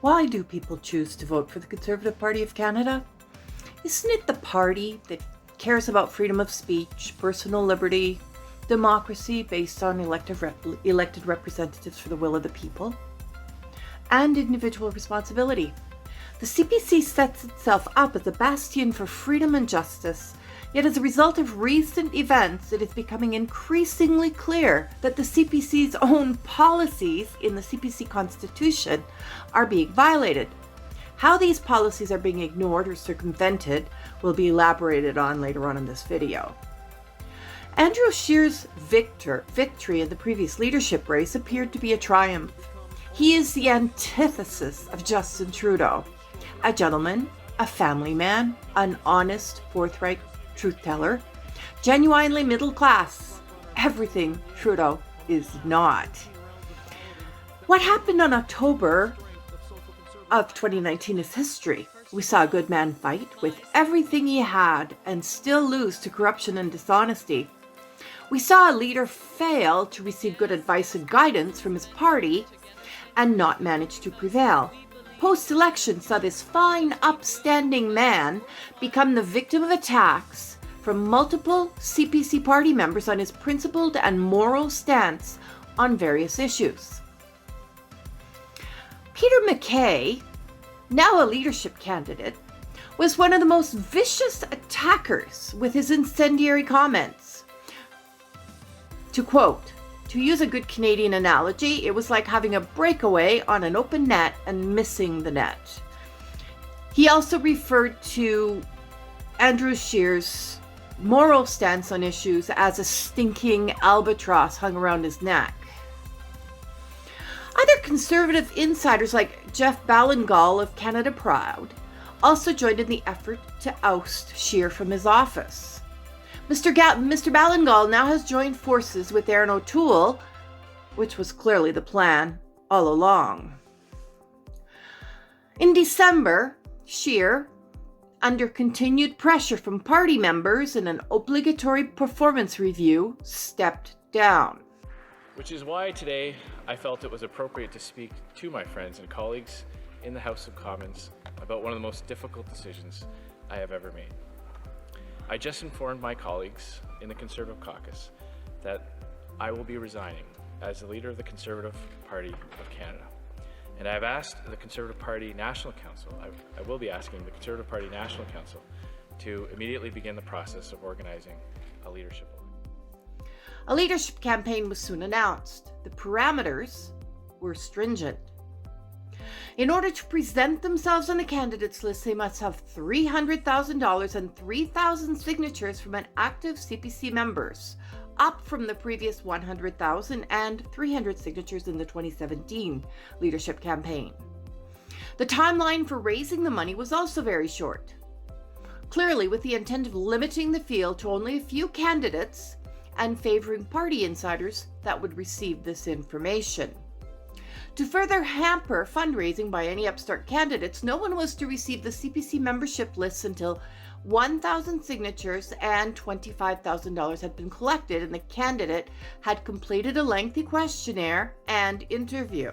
Why do people choose to vote for the Conservative Party of Canada? Isn't it the party that cares about freedom of speech, personal liberty, democracy based on elected representatives for the will of the people, and individual responsibility? The CPC sets itself up as a bastion for freedom and justice, yet as a result of recent events, it is becoming increasingly clear that the CPC's own policies in the CPC Constitution are being violated. How these policies are being ignored or circumvented will be elaborated on later on in this video. Andrew Scheer's victory in the previous leadership race appeared to be a triumph. He is the antithesis of Justin Trudeau, a gentleman, a family man, an honest, forthright truth teller, genuinely middle class, everything Trudeau is not. What happened on October of 2019 is history. We saw a good man fight with everything he had and still lose to corruption and dishonesty. We saw a leader fail to receive good advice and guidance from his party and not manage to prevail. Post-election saw this fine, upstanding man become the victim of attacks from multiple CPC party members on his principled and moral stance on various issues. Peter MacKay, now a leadership candidate, was one of the most vicious attackers with his incendiary comments. To quote, to use a good Canadian analogy, it was like having a breakaway on an open net and missing the net. He also referred to Andrew Scheer's moral stance on issues as a stinking albatross hung around his neck. Other Conservative insiders like Jeff Ballingall of Canada Proud also joined in the effort to oust Scheer from his office. Mr. Ballingall now has joined forces with Erin O'Toole, which was clearly the plan all along. In December, Scheer, under continued pressure from party members in an obligatory performance review, stepped down. Which is why today I felt it was appropriate to speak to my friends and colleagues in the House of Commons about one of the most difficult decisions I have ever made. I just informed my colleagues in the Conservative caucus that I will be resigning as the leader of the Conservative Party of Canada. And I've asked the Conservative Party National Council, I will be asking the Conservative Party National Council to immediately begin the process of organizing a leadership. A leadership campaign was soon announced. The parameters were stringent. In order to present themselves on the candidates list, they must have $300,000 and 3,000 signatures from an active CPC members, up from the previous 100,000 and 300 signatures in the 2017 leadership campaign. The timeline for raising the money was also very short. Clearly, with the intent of limiting the field to only a few candidates and favoring party insiders that would receive this information. To further hamper fundraising by any upstart candidates, no one was to receive the CPC membership lists until 1,000 signatures and $25,000 had been collected and the candidate had completed a lengthy questionnaire and interview.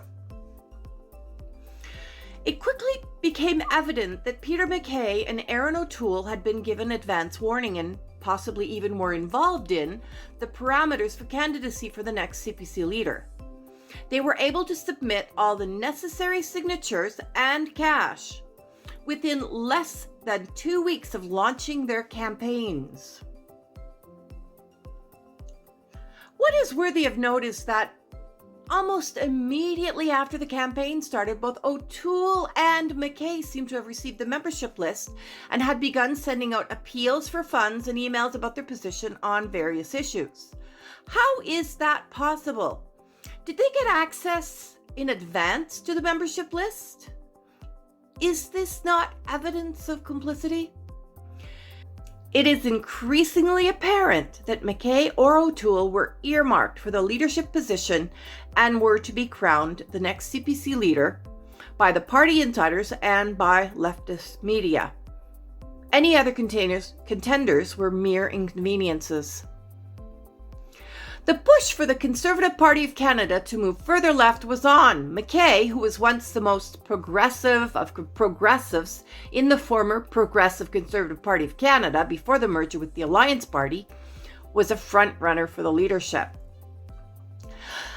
It quickly became evident that Peter MacKay and Erin O'Toole had been given advance warning and possibly even were involved in the parameters for candidacy for the next CPC leader. They were able to submit all the necessary signatures and cash within less than 2 weeks of launching their campaigns. What is worthy of note is that almost immediately after the campaign started, both O'Toole and MacKay seemed to have received the membership list and had begun sending out appeals for funds and emails about their position on various issues. How is that possible? Did they get access in advance to the membership list? Is this not evidence of complicity? It is increasingly apparent that MacKay or O'Toole were earmarked for the leadership position and were to be crowned the next CPC leader by the party insiders and by leftist media. Any other contenders were mere inconveniences. The push for the Conservative Party of Canada to move further left was on. Mackay, who was once the most progressive of progressives in the former Progressive Conservative Party of Canada before the merger with the Alliance Party, was a front runner for the leadership.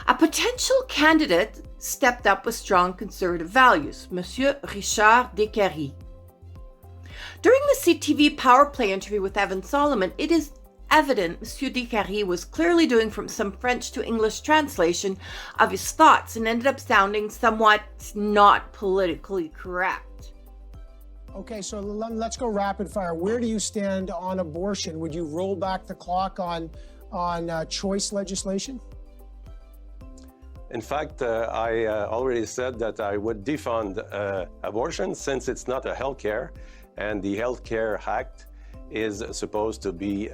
A potential candidate stepped up with strong conservative values, Monsieur Richard Descaries. During the CTV Power Play interview with Evan Solomon, it is evident Monsieur Descaries was clearly doing from some French to English translation of his thoughts and ended up sounding somewhat not politically correct. Okay, so let's go rapid fire. Where do you stand on abortion? Would you roll back the clock on choice legislation? In fact, I already said that I would defund abortion since it's not a health care, and the Health Care Act is supposed to be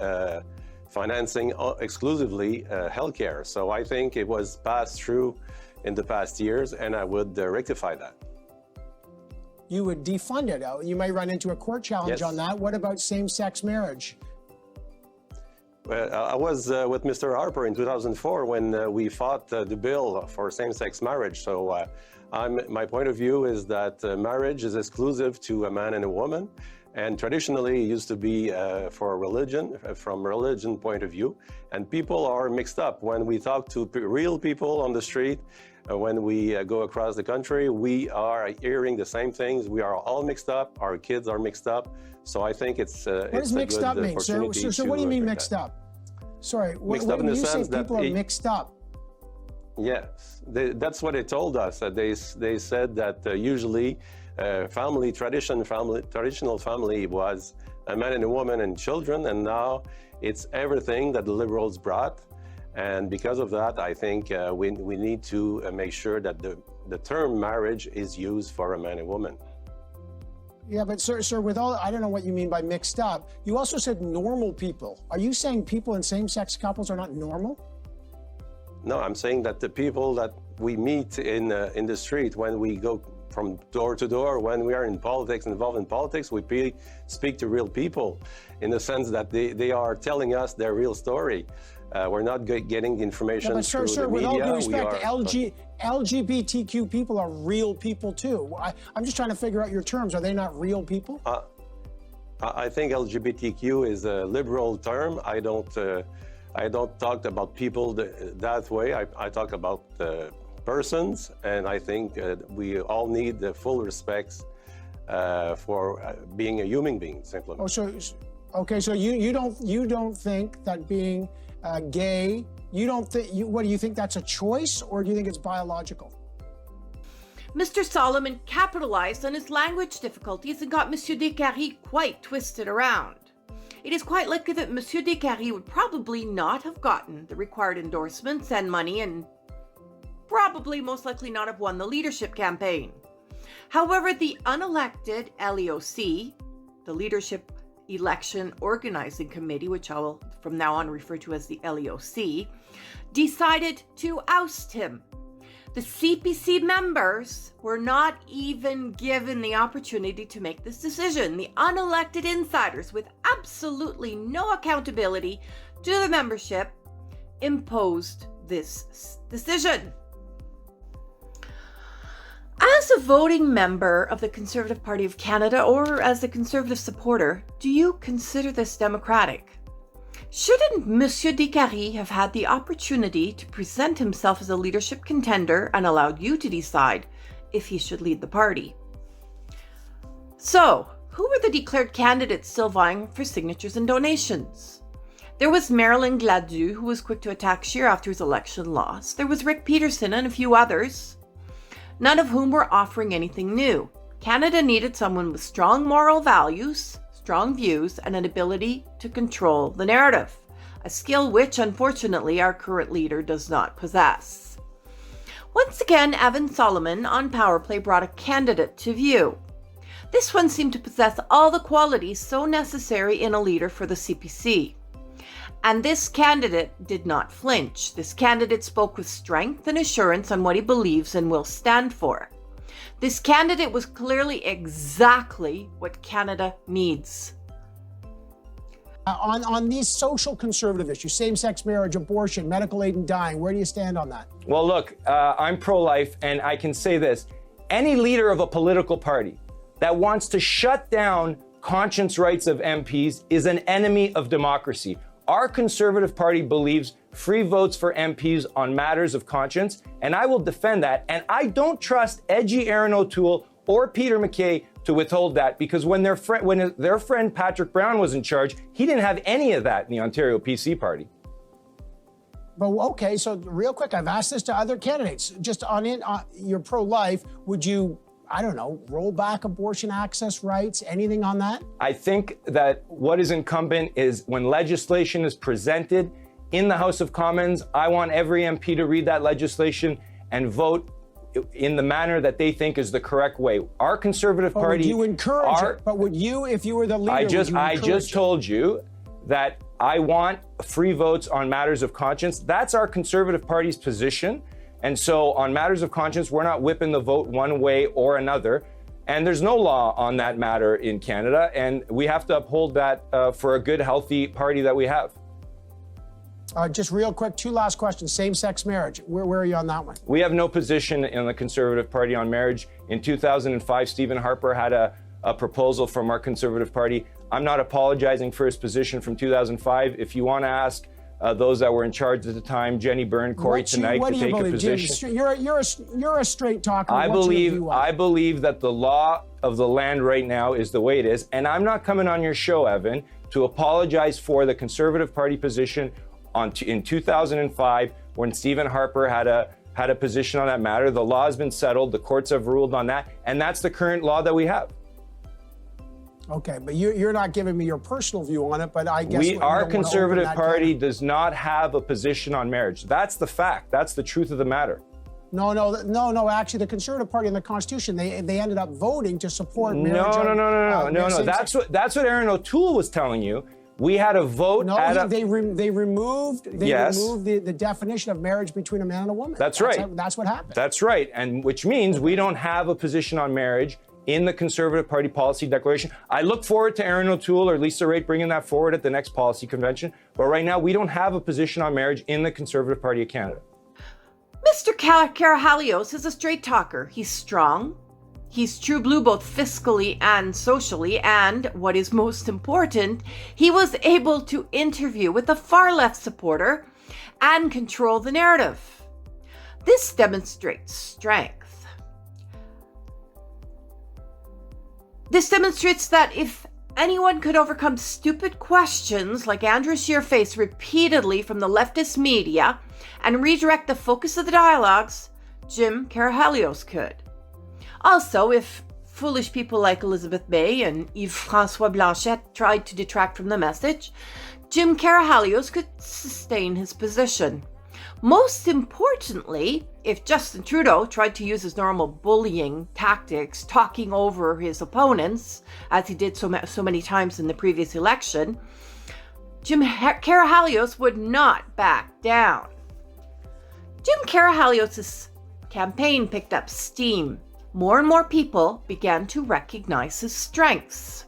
financing exclusively healthcare. So I think it was passed through in the past years, and I would rectify that. You would defund it. You might run into a court challenge on that. What about same-sex marriage? Well, I was with Mr. Harper in 2004 when we fought the bill for same-sex marriage. So my point of view is that marriage is exclusive to a man and a woman. And traditionally, it used to be for religion, from religion point of view. And people are mixed up. When we talk to real people on the street, when we go across the country, we are hearing the same things. We are all mixed up. Our kids are mixed up. So I think it's what does mixed up mean? So what do you mean mixed up? Sorry, what do you say people are mixed up? Yes, that's what they told us. They said that usually traditional family was a man and a woman and children, and now it's everything that the Liberals brought. And because of that, I think we need to make sure that the term marriage is used for a man and woman. Yeah, but sir, with all, I don't know what you mean by mixed up. You also said normal people. Are you saying people in same-sex couples are not normal? No, I'm saying that the people that we meet in the street when we go from door to door, when we are in politics, involved in politics, we speak to real people in the sense that they are telling us their real story. We're not getting information through the media. With all due respect, LGBTQ people are real people too. I'm just trying to figure out your terms. Are they not real people? I think LGBTQ is a liberal term. I don't talk about people that way. I talk about persons, and I think we all need the full respect for being a human being, simply. Oh, okay, so you don't think that being gay, what do you think that's a choice, or do you think it's biological? Mr. Solomon capitalized on his language difficulties and got Monsieur Descaries quite twisted around. It is quite likely that Monsieur Descaries would probably not have gotten the required endorsements and money, and probably most likely not have won the leadership campaign. However, the unelected LEOC, the Leadership Election Organizing Committee, which I will from now on refer to as the LEOC, decided to oust him. The CPC members were not even given the opportunity to make this decision. The unelected insiders, with absolutely no accountability to the membership, imposed this decision. As a voting member of the Conservative Party of Canada, or as a Conservative supporter, do you consider this democratic? Shouldn't Monsieur Descaries have had the opportunity to present himself as a leadership contender and allowed you to decide if he should lead the party? So, who were the declared candidates still vying for signatures and donations? There was Marilyn Gladu, who was quick to attack Scheer after his election loss. There was Rick Peterson and a few others, none of whom were offering anything new. Canada needed someone with strong moral values, strong views, and an ability to control the narrative, a skill which, unfortunately, our current leader does not possess. Once again, Evan Solomon on Power Play brought a candidate to view. This one seemed to possess all the qualities so necessary in a leader for the CPC. And this candidate did not flinch. This candidate spoke with strength and assurance on what he believes and will stand for. This candidate was clearly exactly what Canada needs. On these social conservative issues, same-sex marriage, abortion, medical aid and dying, where do you stand on that? Well, look, I'm pro-life, and I can say this. Any leader of a political party that wants to shut down conscience rights of MPs is an enemy of democracy. Our Conservative Party believes free votes for MPs on matters of conscience, and I will defend that. And I don't trust edgy Aaron O'Toole or Peter MacKay to withhold that, because when their friend Patrick Brown was in charge, he didn't have any of that in the Ontario PC party. But okay, so real quick, I've asked this to other candidates. Just you're pro-life, would you, I don't know, roll back abortion access rights, anything on that? I think that what is incumbent is when legislation is presented in the House of Commons, I want every MP to read that legislation and vote in the manner that they think is the correct way. Our Conservative Party... Would you encourage it? But would you, if you were the leader, I just told you that I want free votes on matters of conscience. That's our Conservative Party's position. And so on matters of conscience, we're not whipping the vote one way or another. And there's no law on that matter in Canada. And we have to uphold that for a good, healthy party that we have. Just real quick, two last questions. Same-sex marriage, where are you on that one? We have no position in the Conservative Party on marriage. In 2005, Stephen Harper had a proposal from our Conservative Party. I'm not apologizing for his position from 2005. If you want to ask those that were in charge at the time, Jenny Byrne, Corey Tonight, to take a position. You're a straight talker. I believe that the law of the land right now is the way it is. And I'm not coming on your show, Evan, to apologize for the Conservative Party position in 2005 when Stephen Harper had a position on that matter. The law has been settled. The courts have ruled on that. And that's the current law that we have. Okay, but you're not giving me your personal view on it, but I guess... Our Conservative Party does not have a position on marriage. That's the fact. That's the truth of the matter. No. Actually, the Conservative Party in the Constitution, they ended up voting to support marriage. No. That's what Aaron O'Toole was telling you. We had a vote. They removed the definition of marriage between a man and a woman. That's right. That's what happened. That's right, and which means we don't have a position on marriage in the Conservative Party policy declaration. I look forward to Aaron O'Toole or Lisa Raitt bringing that forward at the next policy convention. But right now, we don't have a position on marriage in the Conservative Party of Canada. Mr. Carr-Helios is a straight talker. He's strong. He's true blue both fiscally and socially. And what is most important, he was able to interview with a far left supporter and control the narrative. This demonstrates strength. This demonstrates that if anyone could overcome stupid questions like Andrew Scheer faced repeatedly from the leftist media and redirect the focus of the dialogues, Jim Carr-Helios could. Also, if foolish people like Elizabeth May and Yves-François Blanchet tried to detract from the message, Jim Carr-Helios could sustain his position. Most importantly, if Justin Trudeau tried to use his normal bullying tactics, talking over his opponents, as he did so many times in the previous election, Jim Carr-Helios would not back down. Jim Carr-Helios' campaign picked up steam. More and more people began to recognize his strengths.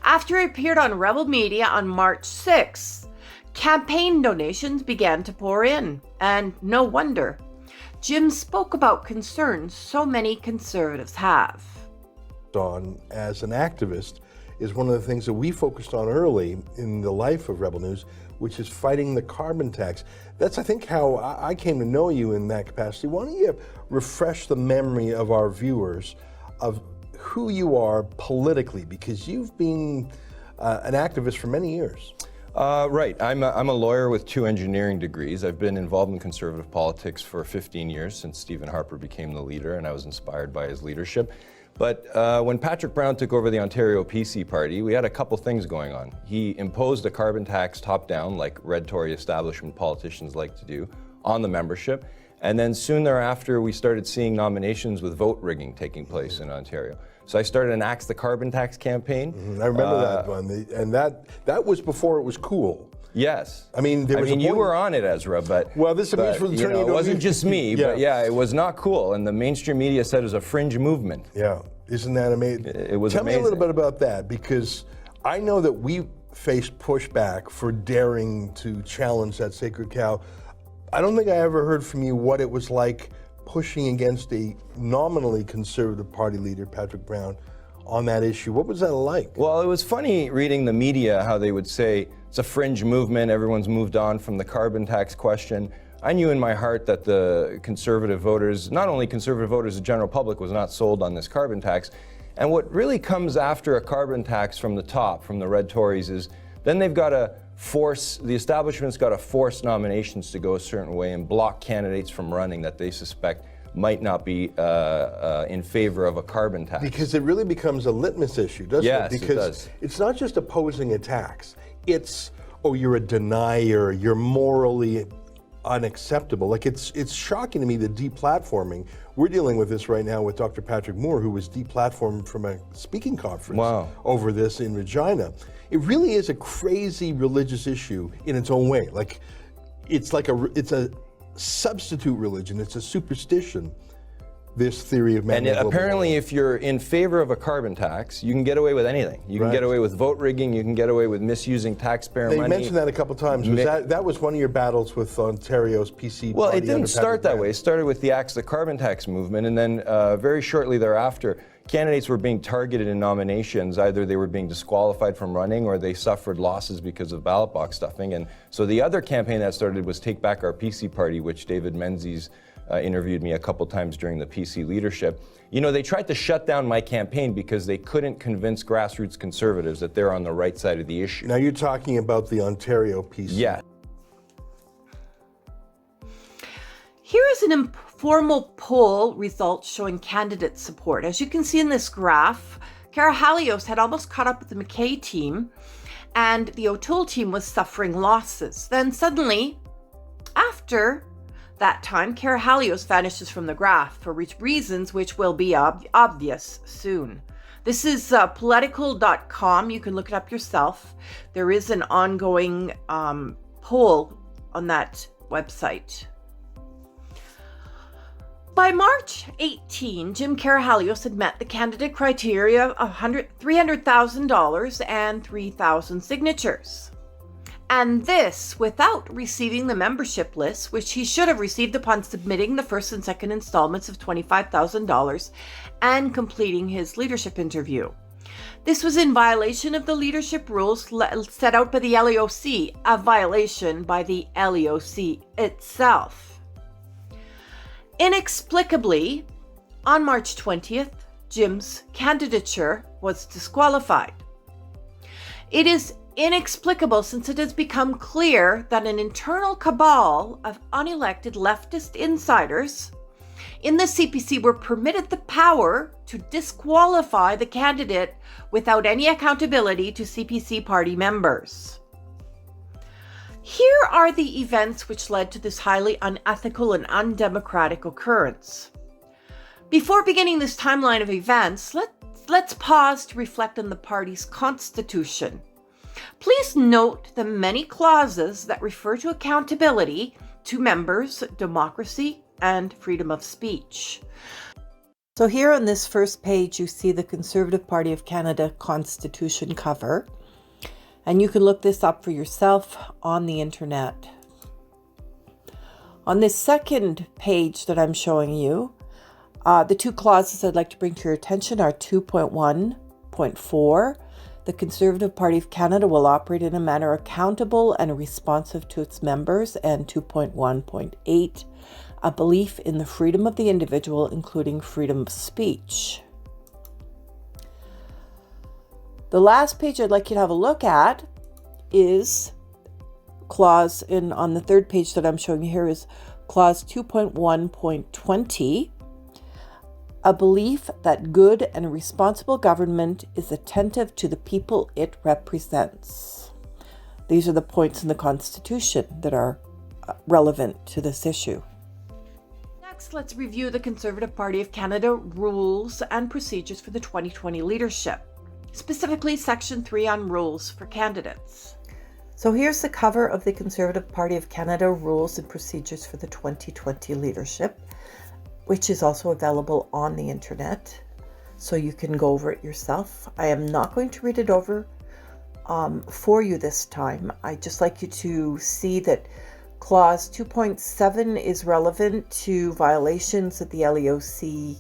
After he appeared on Rebel Media on March 6th, campaign donations began to pour in, and no wonder. Jim spoke about concerns so many Conservatives have. On as an activist is one of the things that we focused on early in the life of Rebel News, which is fighting the carbon tax. That's, I think, how I came to know you in that capacity. Why don't you refresh the memory of our viewers of who you are politically, because you've been an activist for many years. Right. I'm a lawyer with 2 engineering degrees. I've been involved in conservative politics for 15 years since Stephen Harper became the leader, and I was inspired by his leadership. But when Patrick Brown took over the Ontario PC party, we had a couple things going on. He imposed a carbon tax top-down, like red Tory establishment politicians like to do, on the membership. And then soon thereafter, we started seeing nominations with vote rigging taking place in Ontario. So I started an Axe the Carbon Tax campaign. I remember that one, and that was before it was cool. Yes. I mean, you were on it, Ezra, but well, this is for the it wasn't just me, but yeah, it was not cool, and the mainstream media said it was a fringe movement. Yeah, isn't that amazing? It was Tell amazing. me a little bit about that, because I know that we faced pushback for daring to challenge that sacred cow. I don't think I ever heard from you what it was like pushing against a nominally Conservative Party leader, Patrick Brown, on that issue. What was that like? Well, it was funny reading the media, how they would say it's a fringe movement, everyone's moved on from the carbon tax question. I knew in my heart that the Conservative voters, not only Conservative voters, the general public was not sold on this carbon tax. And what really comes after a carbon tax from the top, from the Red Tories, is then they've got to force, the establishment's got to force nominations to go a certain way and block candidates from running that they suspect might not be in favor of a carbon tax. Because it really becomes a litmus issue, doesn't Yes, it? Because it does. It's not just opposing a tax. It's, oh, you're a denier, you're morally unacceptable. Like, it's shocking to me, the deplatforming. We're dealing with this right now with Dr. Patrick Moore, who was deplatformed from a speaking conference over this in Regina. It really is a crazy religious issue in its own way. Like, it's a substitute religion. It's a superstition, this theory of man. And apparently if you're in favor of a carbon tax, you can get away with anything. You can get away with vote rigging, you can get away with misusing taxpayer money. You mentioned that a couple times. That was one of your battles with Ontario's PC Well, party it didn't start that way. It started with the Axe the Carbon Tax movement, and then very shortly thereafter, candidates were being targeted in nominations. Either they were being disqualified from running or they suffered losses because of ballot box stuffing. And so the other campaign that started was Take Back Our PC Party, which David Menzies interviewed me a couple times during the PC leadership. You know, they tried to shut down my campaign because they couldn't convince grassroots Conservatives that they're on the right side of the issue. Now you're talking about the Ontario PC. Yeah. Here is an informal poll result showing candidate support. As you can see in this graph, Carr-Helios had almost caught up with the McKay team, and the O'Toole team was suffering losses. Then suddenly, after that time, Carr-Helios vanishes from the graph for reasons which will be obvious soon. This is political.com. You can look it up yourself. There is an ongoing poll on that website. By March 18, Jim Carr-Helios had met the candidate criteria of $300,000 and 3,000 signatures. And this without receiving the membership list, which he should have received upon submitting the first and second installments of $25,000 and completing his leadership interview. This was in violation of the leadership rules set out by the LEOC, a violation by the LEOC itself. Inexplicably, on March 20th, Jim's candidature was disqualified. It is inexplicable since it has become clear that an internal cabal of unelected leftist insiders in the CPC were permitted the power to disqualify the candidate without any accountability to CPC party members. Here are the events which led to this highly unethical and undemocratic occurrence. Before beginning this timeline of events, let's pause to reflect on the party's constitution. Please note the many clauses that refer to accountability to members, democracy, and freedom of speech. So here on this first page, you see the Conservative Party of Canada Constitution cover. And you can look this up for yourself on the internet. On this second page that I'm showing you, the two clauses I'd like to bring to your attention are 2.1.4. The Conservative Party of Canada will operate in a manner accountable and responsive to its members, and 2.1.8, a belief in the freedom of the individual, including freedom of speech. The last page I'd like you to have a look at is clause on the third page that I'm showing you here is clause 2.1.20, a belief that good and responsible government is attentive to the people it represents. These are the points in the Constitution that are relevant to this issue. Next, let's review the Conservative Party of Canada rules and procedures for the 2020 leadership. Specifically Section 3 on rules for candidates. So here's the cover of the Conservative Party of Canada rules and procedures for the 2020 leadership, which is also available on the internet, so you can go over it yourself. I am not going to read it over for you this time. I'd just like you to see that Clause 2.7 is relevant to violations that the LEOC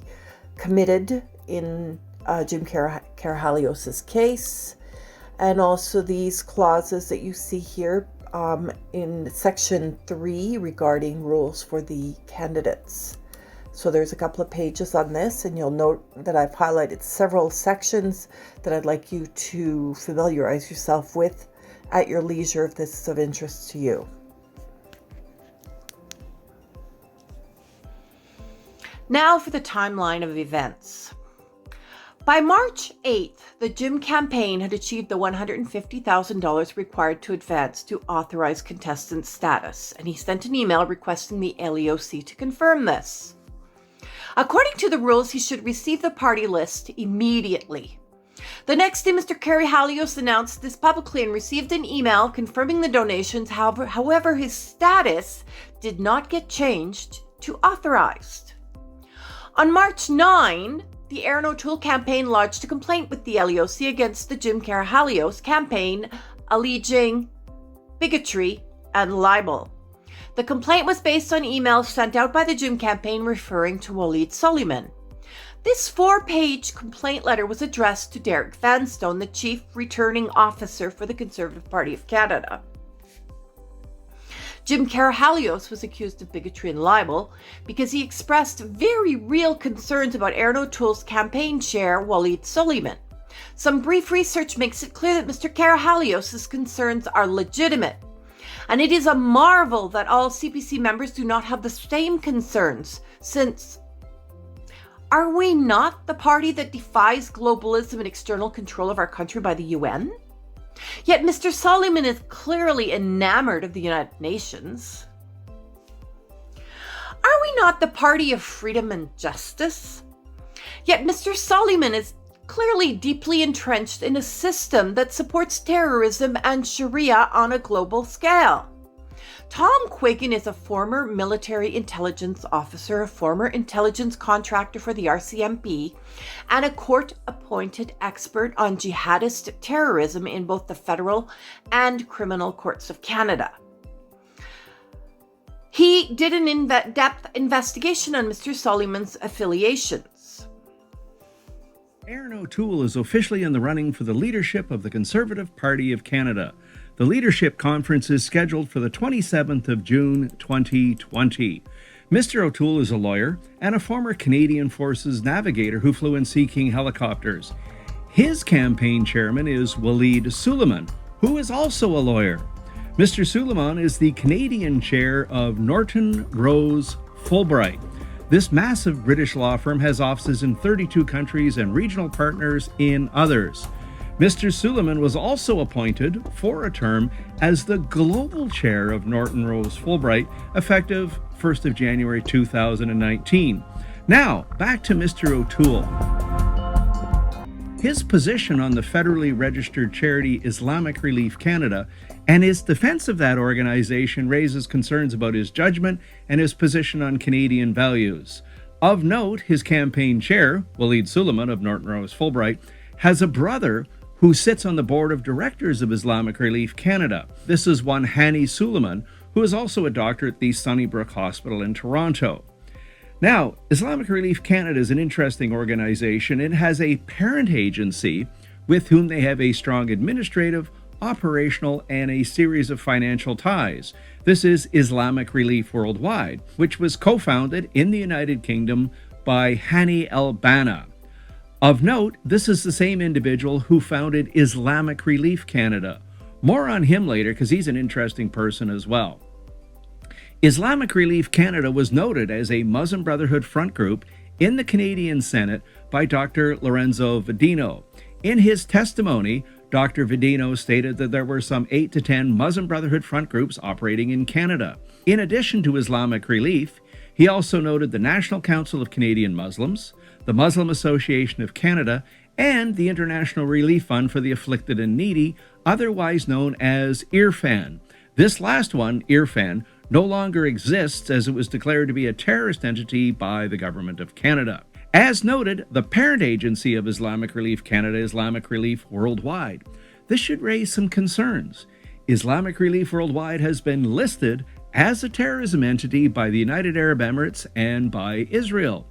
committed in Jim Carr-Helios' case, and also these clauses that you see here in Section 3 regarding rules for the candidates. So there's a couple of pages on this, and you'll note that I've highlighted several sections that I'd like you to familiarize yourself with at your leisure if this is of interest to you. Now for the timeline of events. By March 8th, the Jim campaign had achieved the $150,000 required to advance to authorized contestant status, and he sent an email requesting the LEOC to confirm this. According to the rules, he should receive the party list immediately. The next day, Mr. Carr-Helios announced this publicly and received an email confirming the donations. However, his status did not get changed to authorized. On March 9, the Aaron O'Toole campaign lodged a complaint with the LEOC against the Jim Carr-Helios campaign, alleging bigotry and libel. The complaint was based on emails sent out by the Jim campaign referring to Waleed Suleiman. This 4-page complaint letter was addressed to Derek Vanstone, the chief returning officer for the Conservative Party of Canada. Jim Carr-Helios was accused of bigotry and libel because he expressed very real concerns about Aaron O'Toole's campaign chair, Waleed Suleiman. Some brief research makes it clear that Mr. Carr-Helios' concerns are legitimate, and it is a marvel that all CPC members do not have the same concerns, since are we not the party that defies globalism and external control of our country by the UN? Yet Mr. Suleiman is clearly enamored of the United Nations. Are we not the party of freedom and justice? Yet Mr. Suleiman is clearly deeply entrenched in a system that supports terrorism and Sharia on a global scale. Tom Quiggin is a former military intelligence officer, a former intelligence contractor for the RCMP, and a court-appointed expert on jihadist terrorism in both the federal and criminal courts of Canada. He did an in-depth investigation on Mr. Suleiman's affiliations. Aaron O'Toole is officially in the running for the leadership of the Conservative Party of Canada. The leadership conference is scheduled for the 27th of June, 2020. Mr. O'Toole is a lawyer and a former Canadian Forces navigator who flew in Sea King helicopters. His campaign chairman is Waleed Suleiman, who is also a lawyer. Mr. Suleiman is the Canadian chair of Norton Rose Fulbright. This massive British law firm has offices in 32 countries and regional partners in others. Mr. Suleiman was also appointed for a term as the global chair of Norton Rose Fulbright, effective 1st of January 2019. Now, back to Mr. O'Toole. His position on the federally registered charity Islamic Relief Canada and his defense of that organization raises concerns about his judgment and his position on Canadian values. Of note, his campaign chair, Waleed Suleiman of Norton Rose Fulbright, has a brother who sits on the board of directors of Islamic Relief Canada. This is one Hani Suleiman, who is also a doctor at the Sunnybrook Hospital in Toronto. Now, Islamic Relief Canada is an interesting organization. It has a parent agency with whom they have a strong administrative, operational, and a series of financial ties. This is Islamic Relief Worldwide, which was co-founded in the United Kingdom by Hani El-Banna. Of note, this is the same individual who founded Islamic Relief Canada. More on him later because he's an interesting person as well. Islamic Relief Canada was noted as a Muslim Brotherhood front group in the Canadian Senate by Dr. Lorenzo Vedino. In his testimony, Dr. Vedino stated that there were some 8 to 10 Muslim Brotherhood front groups operating in Canada. In addition to Islamic Relief, he also noted the National Council of Canadian Muslims, the Muslim Association of Canada, and the International Relief Fund for the Afflicted and Needy, otherwise known as IRFAN. This last one, IRFAN, no longer exists as it was declared to be a terrorist entity by the Government of Canada. As noted, the parent agency of Islamic Relief Canada, Islamic Relief Worldwide. This should raise some concerns. Islamic Relief Worldwide has been listed as a terrorism entity by the United Arab Emirates and by Israel.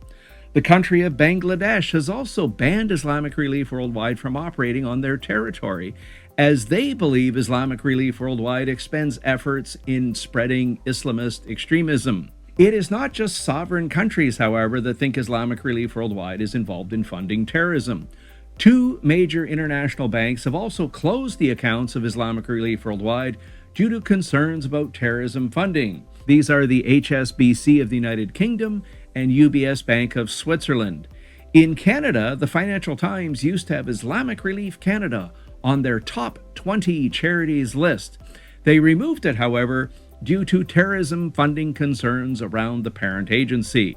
The country of Bangladesh has also banned Islamic Relief Worldwide from operating on their territory, as they believe Islamic Relief Worldwide expends efforts in spreading Islamist extremism. It is not just sovereign countries, however, that think Islamic Relief Worldwide is involved in funding terrorism. Two major international banks have also closed the accounts of Islamic Relief Worldwide due to concerns about terrorism funding. These are the HSBC of the United Kingdom and UBS Bank of Switzerland. In Canada, the Financial Times used to have Islamic Relief Canada on their top 20 charities list. They removed it, however, due to terrorism funding concerns around the parent agency.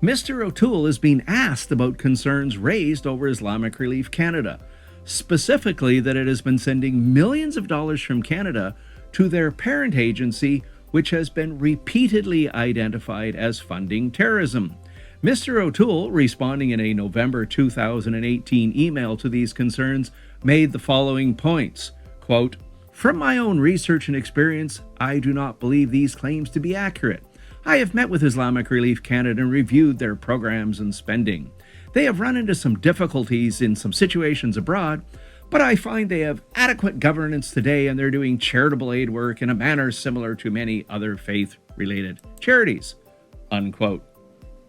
Mr. O'Toole is being asked about concerns raised over Islamic Relief Canada, specifically that it has been sending millions of dollars from Canada to their parent agency, which has been repeatedly identified as funding terrorism. Mr. O'Toole, responding in a November 2018 email to these concerns, made the following points, quote, "From my own research and experience, I do not believe these claims to be accurate. I have met with Islamic Relief Canada and reviewed their programs and spending. They have run into some difficulties in some situations abroad, but I find they have adequate governance today and they're doing charitable aid work in a manner similar to many other faith-related charities," unquote.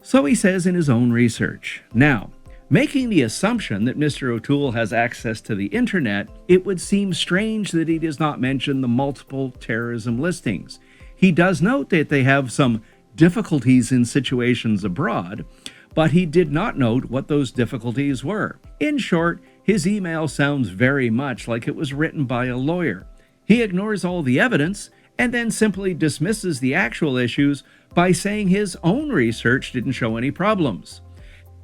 So he says in his own research. Now, making the assumption that Mr. O'Toole has access to the internet, it would seem strange that he does not mention the multiple terrorism listings. He does note that they have some difficulties in situations abroad, but he did not note what those difficulties were. In short, his email sounds very much like it was written by a lawyer. He ignores all the evidence and then simply dismisses the actual issues by saying his own research didn't show any problems.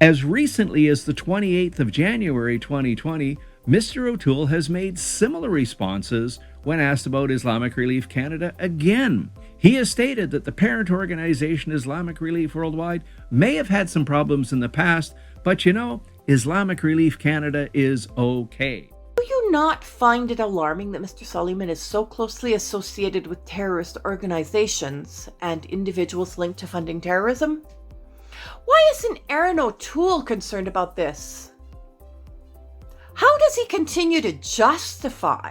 As recently as the 28th of January 2020, Mr. O'Toole has made similar responses when asked about Islamic Relief Canada again. He has stated that the parent organization Islamic Relief Worldwide may have had some problems in the past, but Islamic Relief Canada is okay. Do you not find it alarming that Mr. Suleiman is so closely associated with terrorist organizations and individuals linked to funding terrorism? Why isn't Aaron O'Toole concerned about this? How does he continue to justify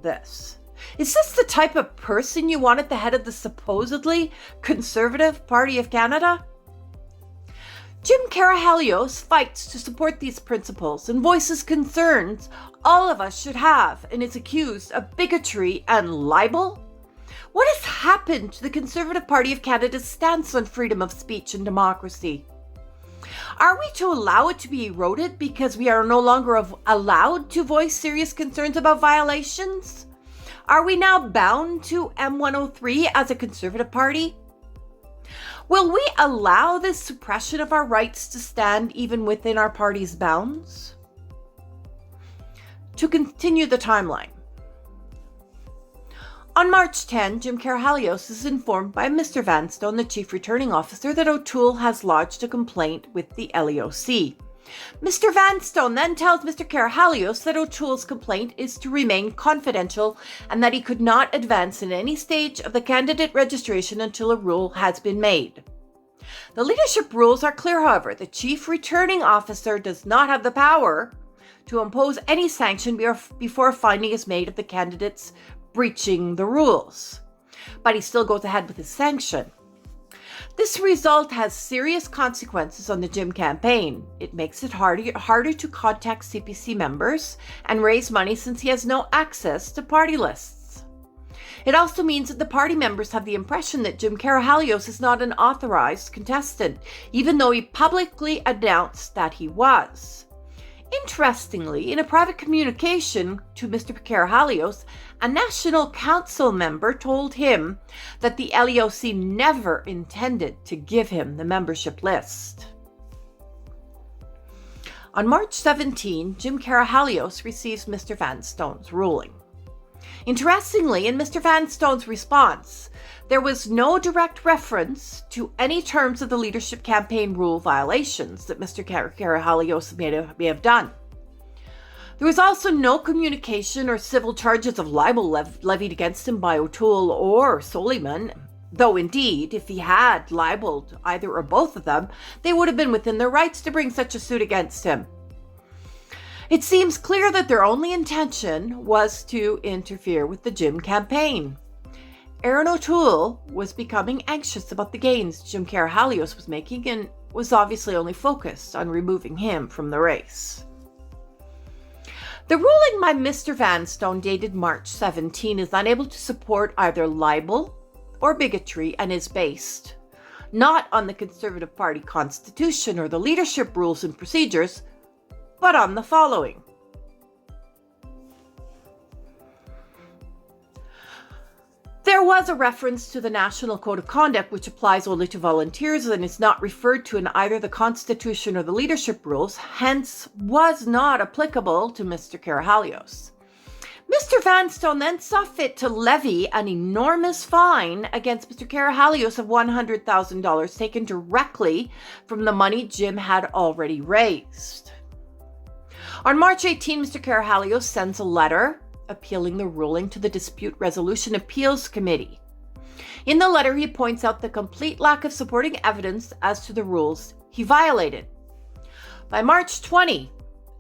this? Is this the type of person you want at the head of the supposedly Conservative Party of Canada? Jim Carr-Helios fights to support these principles and voices concerns all of us should have and is accused of bigotry and libel. What has happened to the Conservative Party of Canada's stance on freedom of speech and democracy? Are we to allow it to be eroded because we are no longer allowed to voice serious concerns about violations? Are we now bound to M103 as a Conservative Party? Will we allow this suppression of our rights to stand even within our party's bounds? To continue the timeline. On March 10, Jim Carr-Helios is informed by Mr. Vanstone, the Chief Returning Officer, that O'Toole has lodged a complaint with the LEOC. Mr. Vanstone then tells Mr. Carr-Helios that O'Toole's complaint is to remain confidential and that he could not advance in any stage of the candidate registration until a rule has been made. The leadership rules are clear, however. The Chief Returning Officer does not have the power to impose any sanction before a finding is made of the candidates breaching the rules, but he still goes ahead with his sanction. This result has serious consequences on the Jim campaign. It makes it harder to contact CPC members and raise money since he has no access to party lists. It also means that the party members have the impression that Jim Carr-Helios is not an authorized contestant, even though he publicly announced that he was. Interestingly, in a private communication to Mr. Carr-Helios, a National Council member told him that the LEOC never intended to give him the membership list. On March 17, Jim Carr-Helios receives Mr. Vanstone's ruling. Interestingly, in Mr. Vanstone's response, there was no direct reference to any terms of the leadership campaign rule violations that Mr. Carr-Helios may have done. There was also no communication or civil charges of libel levied against him by O'Toole or Soliman, though indeed, if he had libeled either or both of them, they would have been within their rights to bring such a suit against him. It seems clear that their only intention was to interfere with the Jim campaign. Aaron O'Toole was becoming anxious about the gains Jim Carr-Helios was making and was obviously only focused on removing him from the race. The ruling by Mr. Vanstone, dated March 17, is unable to support either libel or bigotry and is based not on the Conservative Party Constitution or the leadership rules and procedures, but on the following. There was a reference to the National Code of Conduct, which applies only to volunteers and is not referred to in either the Constitution or the leadership rules, hence was not applicable to Mr. Carr-Helios. Mr. Vanstone then saw fit to levy an enormous fine against Mr. Carr-Helios of $100,000 taken directly from the money Jim had already raised. On March 18, Mr. Carr-Helios sends a letter appealing the ruling to the Dispute Resolution Appeals Committee. In the letter, he points out the complete lack of supporting evidence as to the rules he violated. By March 20,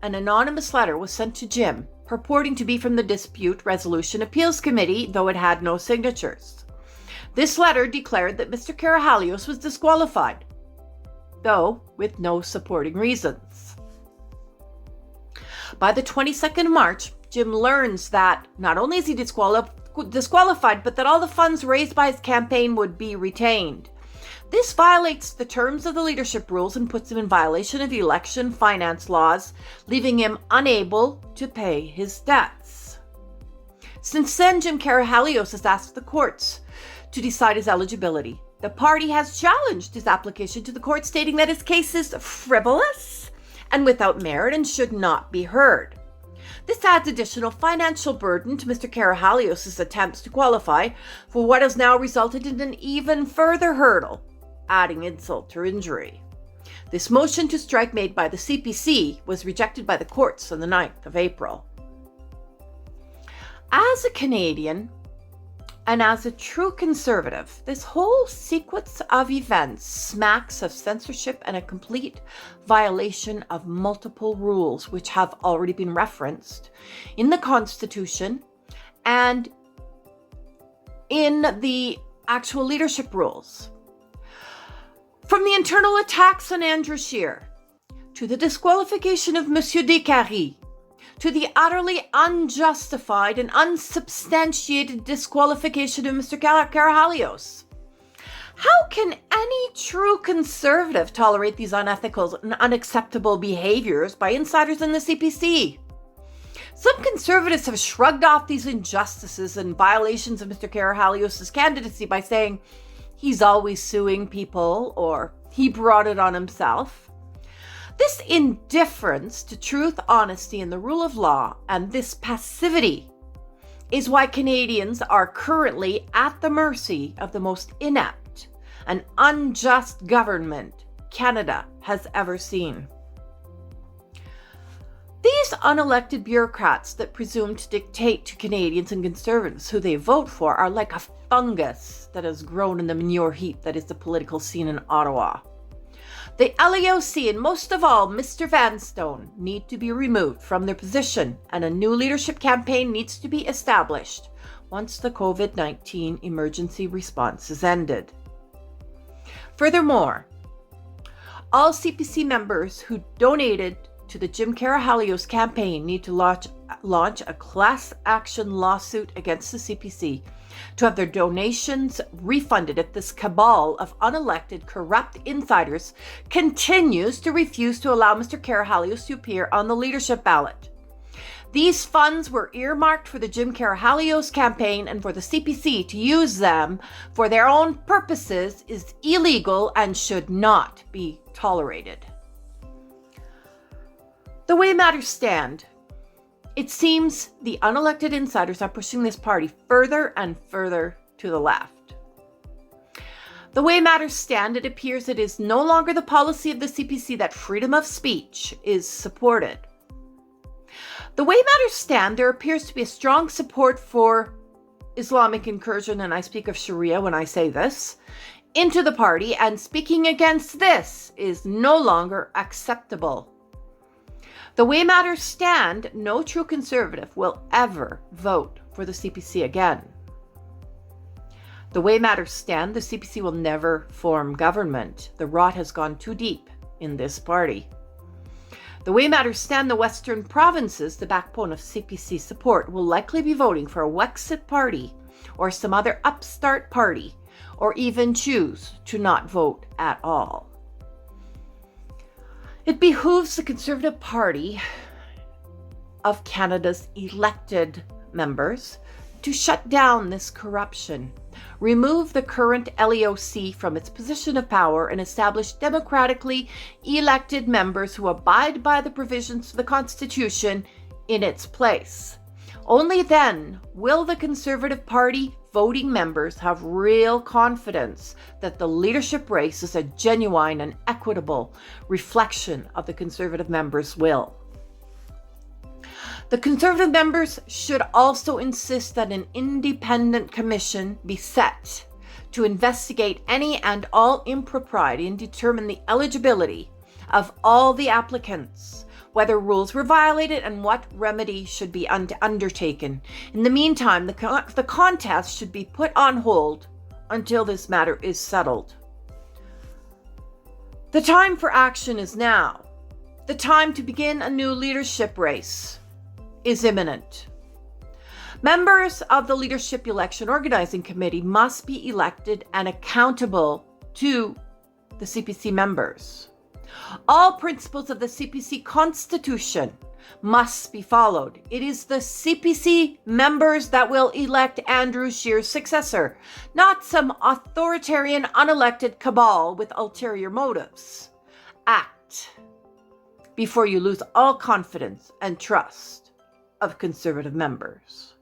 an anonymous letter was sent to Jim, purporting to be from the Dispute Resolution Appeals Committee, though it had no signatures. This letter declared that Mr. Carr-Helios was disqualified, though with no supporting reasons. By the 22nd of March, Jim learns that not only is he disqualified, but that all the funds raised by his campaign would be retained. This violates the terms of the leadership rules and puts him in violation of the election finance laws, leaving him unable to pay his debts. Since then, Jim Carr-Helios has asked the courts to decide his eligibility. The party has challenged his application to the court, stating that his case is frivolous and without merit and should not be heard. This adds additional financial burden to Mr. Carr-Helios' attempts to qualify for what has now resulted in an even further hurdle, adding insult to injury. This motion to strike made by the CPC was rejected by the courts on the 9th of April. As a Canadian, and as a true conservative, this whole sequence of events smacks of censorship and a complete violation of multiple rules which have already been referenced in the Constitution and in the actual leadership rules. From the internal attacks on Andrew Scheer, to the disqualification of Monsieur Descaries, to the utterly unjustified and unsubstantiated disqualification of Mr. Carr-Helios. How can any true conservative tolerate these unethical and unacceptable behaviors by insiders in the CPC? Some conservatives have shrugged off these injustices and violations of Mr. Carr-Helios' candidacy by saying he's always suing people or he brought it on himself. This indifference to truth, honesty, and the rule of law, and this passivity is why Canadians are currently at the mercy of the most inept and unjust government Canada has ever seen. These unelected bureaucrats that presume to dictate to Canadians and conservatives who they vote for are like a fungus that has grown in the manure heap that is the political scene in Ottawa. The LEOC and most of all Mr. Vanstone need to be removed from their position, and a new leadership campaign needs to be established once the COVID-19 emergency response is ended. Furthermore, all CPC members who donated to the Jim Carr-Helios campaign need to launch a class action lawsuit against the CPC to have their donations refunded if this cabal of unelected, corrupt insiders continues to refuse to allow Mr. Carr-Helios to appear on the leadership ballot. These funds were earmarked for the Jim Carr-Helios campaign, and for the CPC to use them for their own purposes is illegal and should not be tolerated. The way matters stand, it seems the unelected insiders are pushing this party further and further to the left. The way matters stand, it appears it is no longer the policy of the CPC that freedom of speech is supported. The way matters stand, there appears to be a strong support for Islamic incursion, and I speak of Sharia when I say this, into the party, and speaking against this is no longer acceptable. The way matters stand, no true conservative will ever vote for the CPC again. The way matters stand, the CPC will never form government. The rot has gone too deep in this party. The way matters stand, the Western provinces, the backbone of CPC support, will likely be voting for a Wexit party or some other upstart party, or even choose to not vote at all. It behooves the Conservative Party of Canada's elected members to shut down this corruption, remove the current LEOC from its position of power, and establish democratically elected members who abide by the provisions of the Constitution in its place. Only then will the Conservative Party voting members have real confidence that the leadership race is a genuine and equitable reflection of the Conservative members' will. The Conservative members should also insist that an independent commission be set to investigate any and all impropriety and determine the eligibility of all the applicants, whether rules were violated, and what remedy should be undertaken. In the meantime, the contest should be put on hold until this matter is settled. The time for action is now. The time to begin a new leadership race is imminent. Members of the Leadership Election Organizing Committee must be elected and accountable to the CPC members. All principles of the CPC Constitution must be followed. It is the CPC members that will elect Andrew Scheer's successor, not some authoritarian, unelected cabal with ulterior motives. Act before you lose all confidence and trust of Conservative members.